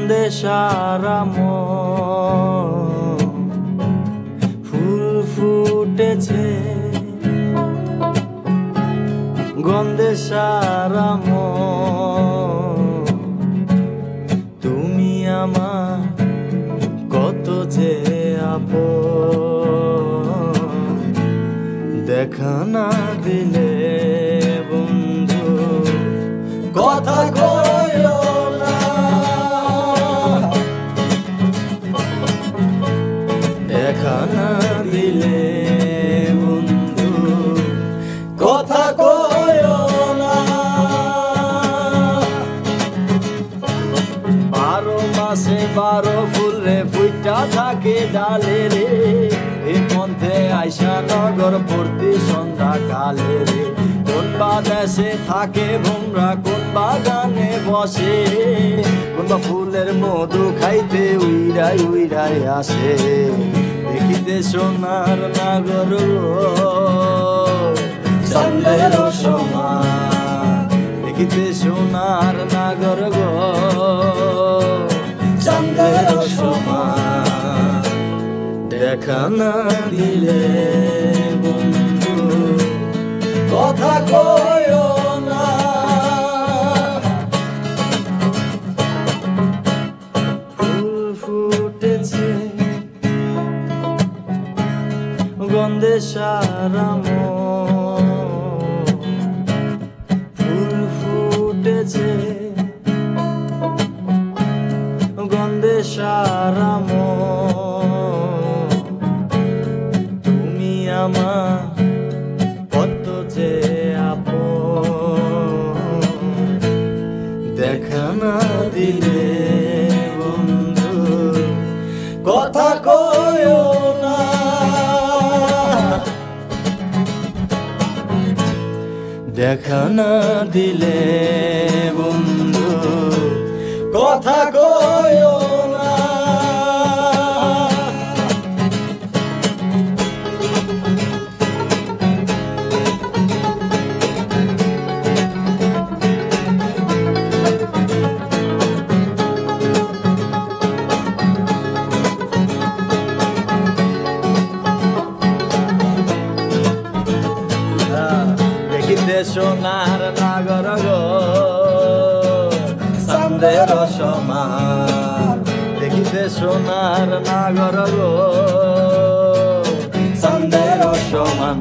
গন্ধে সারা মন ফুল ফুটেছে, গন্ধে সারা মন তুমি আমার কত যে আপন। দেখা না দিলে বন্ধু কথা কইও না, দেখা না দিলে বন্ধু কথা কইও না। 12 মাসে 12 ফুল রে ফুইটা থাকে ডালে রে, এই মধ্যে আইসা নগর পড়তি সন্ধ্যা কালে রে। কোন বাদেশে থাকে ভোমরা, কোন বাগানে বসে, কোন ফুলের মধু খাইতে উইরাই উইরাই আসে। দেখিতে সোনার নাগর চাঁদের সমান, দেখিতে সোনার নাগর গো চাঁদের সমান। দেখা না দিলে বন্ধু কথা কইও না, ফুল ফুটেছে গন্ধে সারা মন ফুল ফুটেছে, গন্ধে সারা মন তুমি আমার কত যে আপন। দেখা না দিলে বন্ধু কথা কইও না, দেখা না দিলে বন্ধু কথা কইও না। দেখিতে সোনার নাগর গো চাঁদের সমান, দেখিতে সোনার নাগর গো চাঁদের সমান।